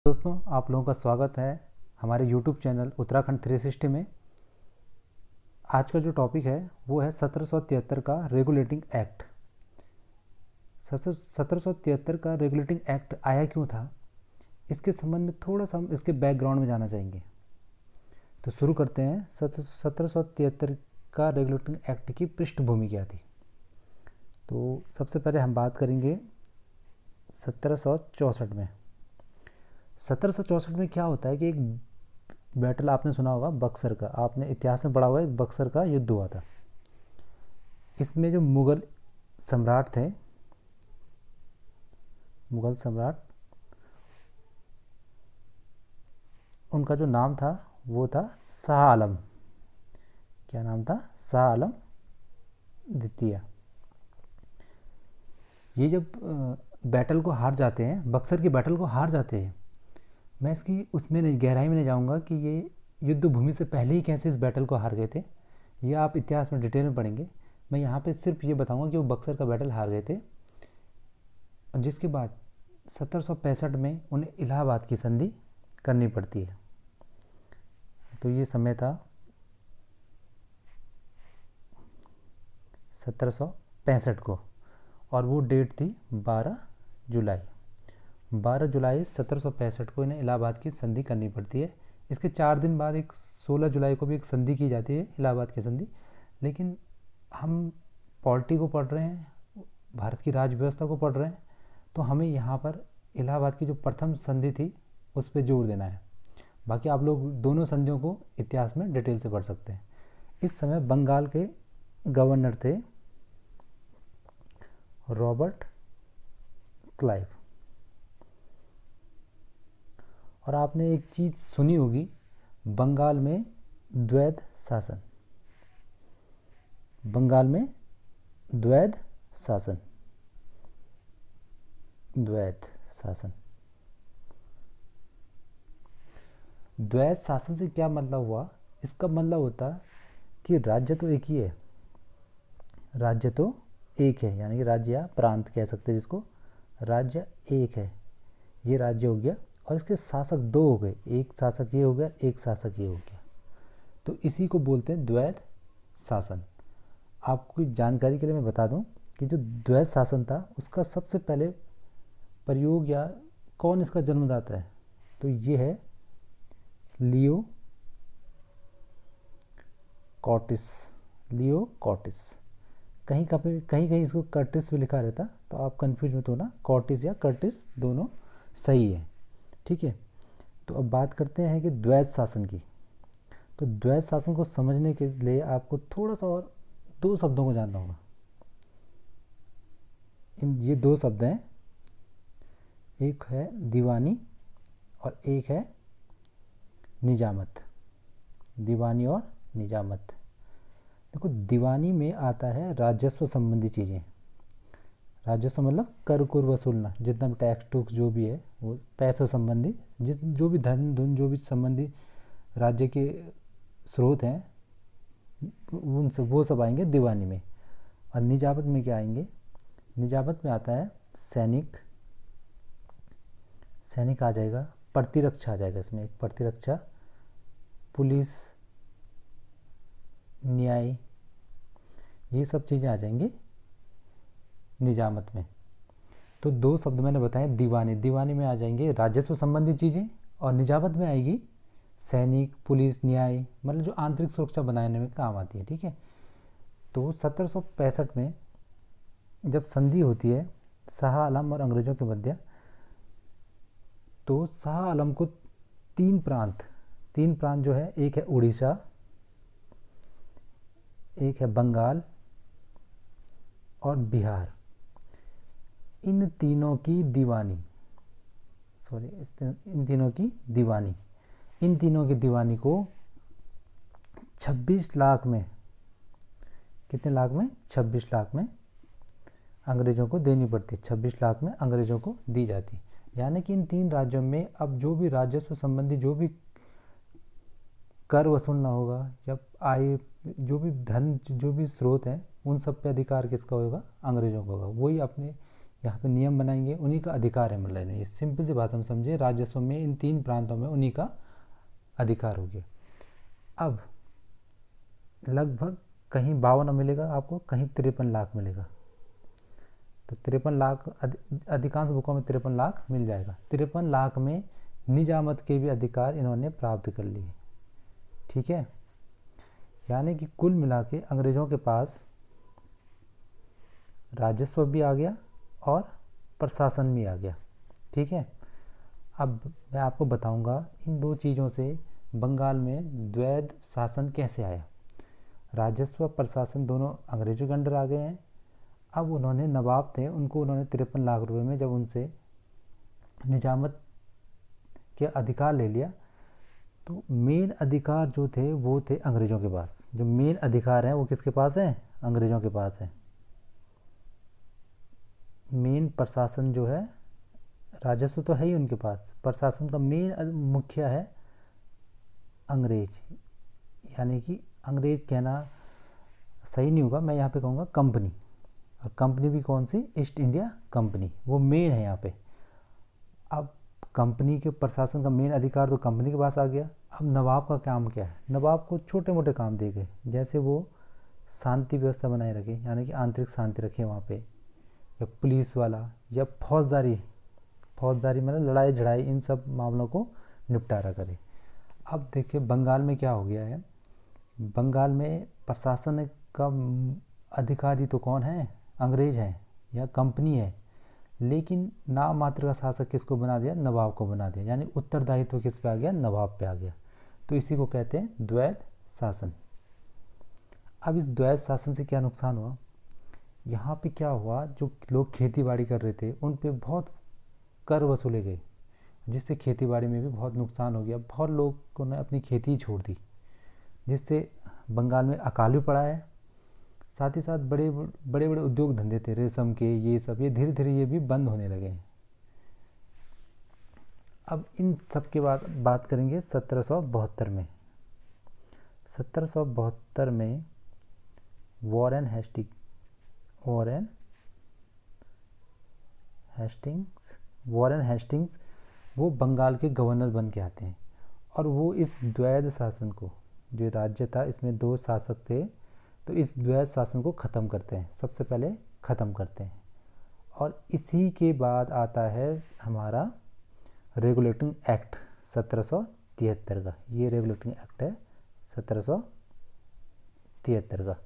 दोस्तों, आप लोगों का स्वागत है हमारे YouTube चैनल उत्तराखंड 360 में। आज का जो टॉपिक है वो है 1773 का रेगुलेटिंग एक्ट। 1773 का रेगुलेटिंग एक्ट आया क्यों था, इसके संबंध में थोड़ा सा हम इसके बैकग्राउंड में जाना चाहेंगे। तो शुरू करते हैं। 1773 का रेगुलेटिंग एक्ट की पृष्ठभूमि क्या थी। तो सबसे पहले हम बात करेंगे 1764 में। 1764 में क्या होता है कि एक बैटल आपने सुना होगा बक्सर का, आपने इतिहास में पढ़ा होगा, एक बक्सर का युद्ध हुआ था। इसमें जो मुगल सम्राट थे, मुगल सम्राट, उनका जो नाम था वो था शाह आलम। क्या नाम था? शाह आलम द्वितीय। ये जब बैटल को हार जाते हैं, बक्सर की बैटल को हार जाते हैं, मैं इसकी उसमें नहीं, गहराई में नहीं जाऊंगा कि ये युद्ध भूमि से पहले ही कैसे इस बैटल को हार गए थे। ये आप इतिहास में डिटेल में पढ़ेंगे। मैं यहाँ पे सिर्फ ये बताऊंगा कि वो बक्सर का बैटल हार गए थे, जिसके बाद 1765 में उन्हें इलाहाबाद की संधि करनी पड़ती है। तो ये समय था 1765 को, और वो डेट थी 12 जुलाई। 12 जुलाई 1765 को इन्हें इलाहाबाद की संधि करनी पड़ती है। इसके 4 दिन बाद एक 16 जुलाई को भी एक संधि की जाती है, इलाहाबाद की संधि। लेकिन हम पॉलिटी को पढ़ रहे हैं, भारत की राज व्यवस्था को पढ़ रहे हैं, तो हमें यहाँ पर इलाहाबाद की जो प्रथम संधि थी उस पर जोर देना है। बाकी आप लोग दोनों संधियों को इतिहास में डिटेल से पढ़ सकते हैं। इस समय बंगाल के गवर्नर थे रॉबर्ट क्लाइव। और आपने एक चीज़ सुनी होगी, बंगाल में द्वैध शासन। बंगाल में द्वैध शासन, द्वैध शासन। द्वैध शासन से क्या मतलब हुआ? इसका मतलब होता कि राज्य तो एक ही है, राज्य तो एक है, यानी कि राज्य या प्रांत कह सकते हैं जिसको, राज्य एक है, ये राज्य हो गया, और इसके शासक दो हो गए, एक शासक ये हो गया, एक शासक ये हो गया। तो इसी को बोलते हैं द्वैध शासन। आपको जानकारी के लिए मैं बता दूं कि जो द्वैध शासन था उसका सबसे पहले प्रयोग, या कौन इसका जन्मदाता है, तो ये है लियो कॉर्टिस। लियो कॉर्टिस, कहीं कहीं कहीं कहीं इसको कर्टिस भी लिखा रहता, तो आप कंफ्यूज मत होना, कॉर्टिस या कर्टिस दोनों सही है, ठीक है। तो अब बात करते हैं कि द्वैध शासन की। तो द्वैध शासन को समझने के लिए आपको थोड़ा सा और दो शब्दों को जानना होगा। ये दो शब्द हैं, एक है दीवानी और एक है निजामत। दीवानी और निजामत। देखो, दीवानी में आता है राजस्व संबंधी चीज़ें। राजस्व मतलब कर कुर वसूलना, जितना भी टैक्स टूक्स जो भी है वो पैसे संबंधी, जो भी धन धुन जो भी संबंधी राज्य के स्रोत हैं, उन सब वो सब आएंगे दीवानी में। और निजामत में क्या आएंगे? निजामत में आता है सैनिक, सैनिक आ जाएगा, प्रतिरक्षा आ जाएगा, इसमें एक प्रतिरक्षा, पुलिस, न्याय, ये सब चीज़ें आ जाएंगी निजामत में। तो दो शब्द मैंने बताए, दीवानी, दीवानी में आ जाएंगे राजस्व संबंधी चीज़ें, और निजामत में आएगी सैनिक, पुलिस, न्याय, मतलब जो आंतरिक सुरक्षा बनाने में काम आती है, ठीक है। तो 1765 में जब संधि होती है शाह आलम और अंग्रेज़ों के मध्य, तो शाह आलम को तीन प्रांत जो है, एक है उड़ीसा, एक है बंगाल और बिहार, इन तीनों की दीवानी, इन तीनों की दीवानी को 26 लाख में, कितने लाख में? 26 लाख में अंग्रेज़ों को देनी पड़ती, 26 लाख में अंग्रेज़ों को दी जाती। यानी कि इन तीन राज्यों में अब जो भी राजस्व संबंधी जो भी कर वसूलना होगा, या आय, जो भी धन, जो भी स्रोत हैं, उन सब पे अधिकार किसका होगा? अंग्रेज़ों का होगा। वही अपने यहाँ पे नियम बनाएंगे, उन्हीं का अधिकार है। मतलब ये सिंपल सी बात हम समझे, राजस्व में इन 3 प्रांतों में उन्हीं का अधिकार हो गया। अब लगभग कहीं 52 मिलेगा आपको, कहीं 53 लाख मिलेगा। तो 53 लाख अधिकांश बुकों में 53 लाख मिल जाएगा। 53 लाख में निजामत के भी अधिकार इन्होंने प्राप्त कर लिए। ठीक है, यानी कि कुल मिला के अंग्रेज़ों के पास राजस्व भी आ गया और प्रशासन भी आ गया। ठीक है, अब मैं आपको बताऊंगा इन 2 चीज़ों से बंगाल में द्वैध शासन कैसे आया। राजस्व प्रशासन दोनों अंग्रेजों के अंडर आ गए हैं। अब उन्होंने नवाब थे, उनको उन्होंने 53 लाख रुपए में जब उनसे निजामत के अधिकार ले लिया, तो मेन अधिकार जो थे वो थे अंग्रेज़ों के पास। जो मेन अधिकार हैं वो किसके पास हैं? अंग्रेज़ों के पास है। मेन प्रशासन जो है, राजस्व तो है ही उनके पास, प्रशासन का मेन मुखिया है अंग्रेज। यानी कि अंग्रेज कहना सही नहीं होगा, मैं यहाँ पे कहूँगा कंपनी। और कंपनी भी कौन सी? ईस्ट इंडिया कंपनी, वो मेन है यहाँ पे। अब कंपनी के प्रशासन का मेन अधिकार तो कंपनी के पास आ गया। अब नवाब का काम क्या है? नवाब को छोटे मोटे काम दे गए, जैसे वो शांति व्यवस्था बनाए रखे, यानी कि आंतरिक शांति रखे वहाँ पे, या पुलिस वाला, या फौजदारी मतलब लड़ाई झड़ाई, इन सब मामलों को निपटारा करे। अब देखिए बंगाल में क्या हो गया है, बंगाल में प्रशासन का अधिकारी तो कौन है? अंग्रेज हैं या कंपनी है, लेकिन नाम मात्र का शासक किसको बना दिया? नवाब को बना दिया। यानी उत्तरदायित्व किस पे आ गया? नवाब पे आ गया। तो इसी को कहते हैं द्वैध शासन। अब इस द्वैध शासन से क्या नुकसान हुआ? यहाँ पे क्या हुआ, जो लोग खेती बाड़ी कर रहे थे उन पे बहुत कर वसूले गए, जिससे खेती बाड़ी में भी बहुत नुकसान हो गया। बहुत लोगों ने अपनी खेती ही छोड़ दी, जिससे बंगाल में अकाल भी पड़ा है। साथ ही साथ बड़े बड़े उद्योग धंधे थे रेशम के, ये सब, ये धीरे धीरे ये भी बंद होने लगे हैं। अब इन सब के बाद बात करेंगे 1772 में। 1772 में वॉरेन हेस्टिंग्स वो बंगाल के गवर्नर बन के आते हैं, और वो इस द्वैध शासन को, जो राज्य था इसमें 2 शासक थे, तो इस द्वैध शासन को ख़त्म करते हैं, सबसे पहले ख़त्म करते हैं। और इसी के बाद आता है हमारा रेगुलेटिंग एक्ट 1773 का। ये रेगुलेटिंग एक्ट है 1773 का।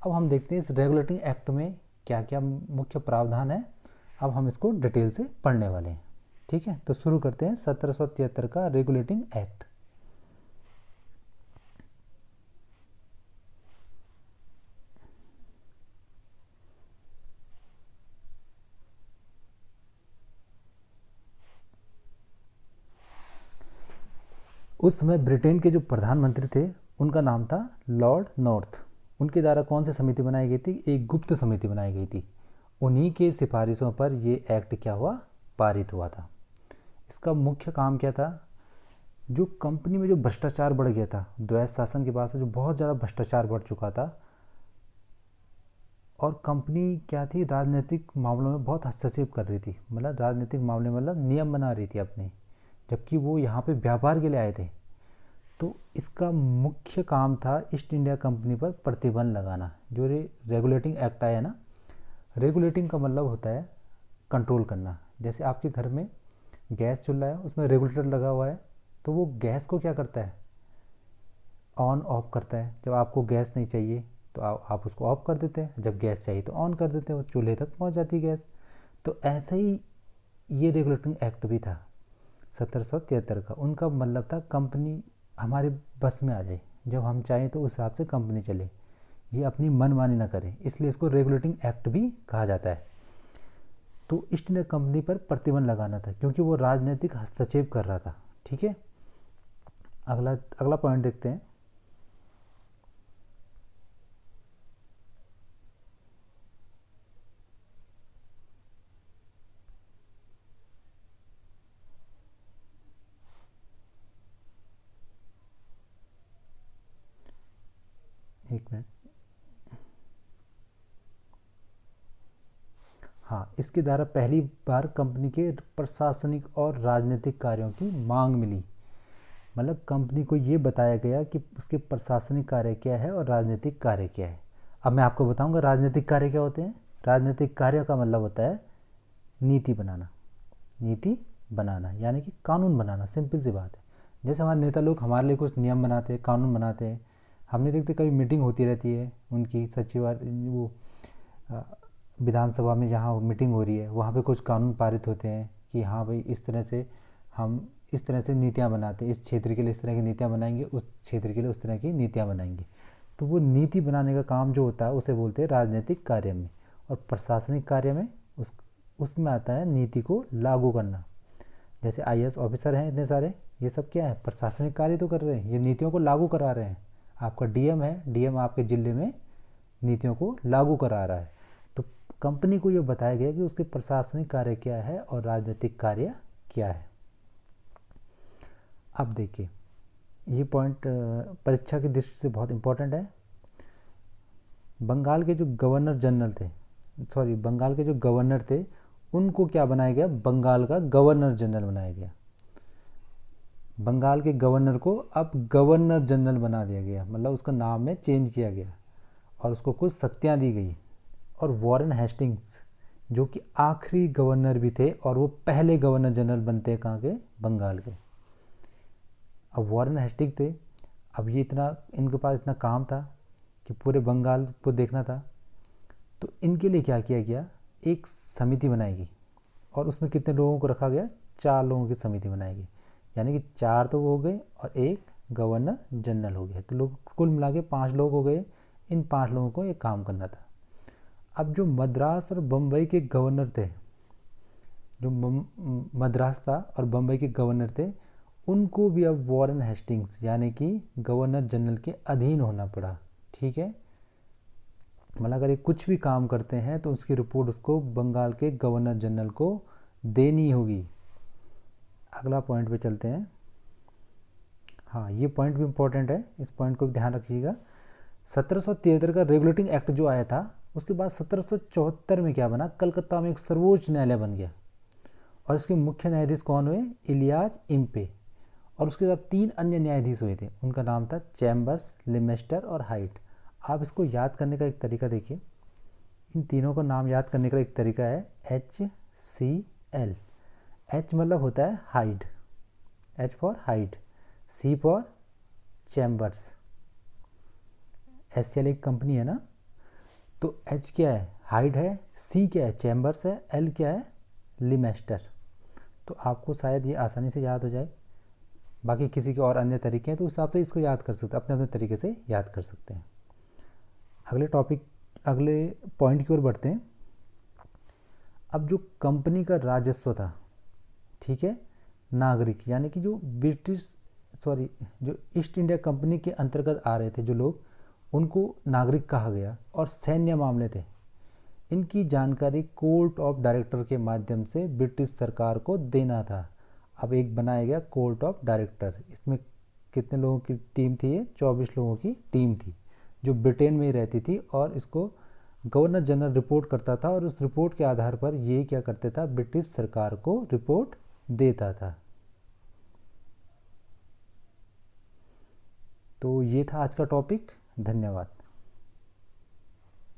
अब हम देखते हैं इस रेगुलेटिंग एक्ट में क्या क्या मुख्य प्रावधान है। अब हम इसको डिटेल से पढ़ने वाले हैं। ठीक है, तो शुरू करते हैं 1773 का रेगुलेटिंग एक्ट। उस समय ब्रिटेन के जो प्रधानमंत्री थे उनका नाम था लॉर्ड नॉर्थ। उनके द्वारा कौन सी समिति बनाई गई थी? एक गुप्त समिति बनाई गई थी। उन्हीं के सिफारिशों पर ये एक्ट क्या हुआ? पारित हुआ था। इसका मुख्य काम क्या था? जो कंपनी में जो भ्रष्टाचार बढ़ गया था, द्वैध शासन के बाद से जो बहुत ज़्यादा भ्रष्टाचार बढ़ चुका था, और कंपनी क्या थी? राजनीतिक मामलों में बहुत हस्तक्षेप कर रही थी। मतलब राजनीतिक मामले मतलब नियम बना रही थी अपने, जबकि वो यहाँ पे व्यापार के लिए आए थे। तो इसका मुख्य काम था ईस्ट इंडिया कंपनी पर प्रतिबंध लगाना। जो रेगुलेटिंग एक्ट आया ना, रेगुलेटिंग का मतलब होता है कंट्रोल करना। जैसे आपके घर में गैस चूल्हा है, उसमें रेगुलेटर लगा हुआ है, तो वो गैस को क्या करता है? ऑन ऑफ करता है। जब आपको गैस नहीं चाहिए तो आप उसको ऑफ कर देते हैं, जब गैस चाहिए तो ऑन कर देते हैं, वो चूल्हे तक पहुंच जाती है गैस। तो ऐसे ही ये रेगुलेटिंग एक्ट भी था 1773 का। उनका मतलब था कंपनी हमारे बस में आ जाए, जब हम चाहें तो उस हिसाब से कंपनी चले, ये अपनी मनमानी ना करें, इसलिए इसको रेगुलेटिंग एक्ट भी कहा जाता है। तो ईस्ट इंडिया कंपनी पर प्रतिबंध लगाना था, क्योंकि वो राजनीतिक हस्तक्षेप कर रहा था। ठीक है, अगला पॉइंट देखते हैं। एक मिनट। हाँ, इसके द्वारा पहली बार कंपनी के प्रशासनिक और राजनीतिक कार्यों की मांग मिली। मतलब कंपनी को ये बताया गया कि उसके प्रशासनिक कार्य क्या है और राजनीतिक कार्य क्या है। अब मैं आपको बताऊंगा राजनीतिक कार्य क्या होते हैं। राजनीतिक कार्य का मतलब होता है नीति बनाना, नीति बनाना यानी कि कानून बनाना। सिंपल सी बात है। जैसे हमारे नेता लोग हमारे लिए कुछ नियम बनाते हैं, कानून बनाते हैं। हमने देखते कभी मीटिंग होती रहती है उनकी, सचिवालय वो विधानसभा में जहाँ मीटिंग हो रही है वहाँ पे कुछ कानून पारित होते हैं कि हाँ भाई इस तरह से हम इस तरह से नीतियाँ बनाते हैं, इस क्षेत्र के लिए इस तरह की नीतियाँ बनाएंगे, उस क्षेत्र के लिए उस तरह की नीतियाँ बनाएंगे। तो वो नीति बनाने का काम जो होता है उसे बोलते हैं राजनीतिक कार्य में। और प्रशासनिक कार्य में उसमें आता है नीति को लागू करना। जैसे आईएएस ऑफिसर हैं इतने सारे, ये सब क्या है, प्रशासनिक कार्य तो कर रहे हैं, ये नीतियों को लागू करा रहे हैं। आपका डीएम है, डीएम आपके ज़िले में नीतियों को लागू करा रहा है। तो कंपनी को ये बताया गया कि उसके प्रशासनिक कार्य क्या है और राजनीतिक कार्य क्या है। अब देखिए ये पॉइंट परीक्षा की दृष्टि से बहुत इंपॉर्टेंट है। बंगाल के जो गवर्नर जनरल थे, बंगाल के जो गवर्नर थे उनको क्या बनाया गया, बंगाल का गवर्नर जनरल बनाया गया। बंगाल के गवर्नर को अब गवर्नर जनरल बना दिया गया, मतलब उसका नाम में चेंज किया गया और उसको कुछ शक्तियाँ दी गई। और वॉरेन हेस्टिंग्स जो कि आखिरी गवर्नर भी थे और वो पहले गवर्नर जनरल बनते हैं कहाँ के, बंगाल के। अब वॉरेन हेस्टिंग थे, अब ये इनके पास इतना काम था कि पूरे बंगाल को देखना था। तो इनके लिए क्या किया गया, एक समिति बनाई गई और उसमें कितने लोगों को रखा गया, 4 लोगों की समिति बनाई गई। यानी कि 4 तो वो हो गए और एक गवर्नर जनरल हो गया। तो लोग कुल मिला के 5 लोग हो गए। इन 5 लोगों को ये काम करना था। अब जो मद्रास और बम्बई के गवर्नर थे, जो मद्रास था और बम्बई के गवर्नर थे, उनको भी अब वॉरेन हेस्टिंग्स यानी कि गवर्नर जनरल के अधीन होना पड़ा। ठीक है, मतलब अगर ये कुछ भी काम करते हैं तो उसकी रिपोर्ट उसको बंगाल के गवर्नर जनरल को देनी होगी। अगला पॉइंट पे चलते हैं। हाँ, ये पॉइंट भी इम्पोर्टेंट है, इस पॉइंट को भी ध्यान रखिएगा। 1773 का रेगुलेटिंग एक्ट जो आया था, उसके बाद 1774 में क्या बना, कलकत्ता में एक सर्वोच्च न्यायालय बन गया और इसके मुख्य न्यायाधीश कौन हुए, इलियास इम्पे। और उसके साथ 3 अन्य न्यायाधीश हुए थे, उनका नाम था चैम्बर्स, लिमेस्टर और हाइट। आप इसको याद करने का एक तरीका देखिए, इन तीनों का नाम याद करने का एक तरीका है HCL। H मतलब होता है hide, H for height, C for chambers. HCL एक कंपनी है ना, तो H क्या है, हाइड है, C क्या है, चैम्बर्स है, L क्या है, लिमेस्टर। तो आपको शायद ये आसानी से याद हो जाए। बाकी किसी के और अन्य तरीके हैं तो उस हिसाब से इसको याद कर सकते हैं, अपने अपने तरीके से याद कर सकते हैं। अगले पॉइंट की ओर बढ़ते हैं। अब जो कंपनी का राजस्व था, ठीक है, नागरिक यानी कि जो जो ईस्ट इंडिया कंपनी के अंतर्गत आ रहे थे जो लोग, उनको नागरिक कहा गया। और सैन्य मामले थे, इनकी जानकारी कोर्ट ऑफ डायरेक्टर के माध्यम से ब्रिटिश सरकार को देना था। अब एक बनाया गया कोर्ट ऑफ डायरेक्टर। इसमें कितने लोगों की टीम थी, ये 24 लोगों की टीम थी जो ब्रिटेन में ही रहती थी। और इसको गवर्नर जनरल रिपोर्ट करता था और उस रिपोर्ट के आधार पर ये क्या करता था, ब्रिटिश सरकार को रिपोर्ट देता था। तो ये था आज का टॉपिक। धन्यवाद।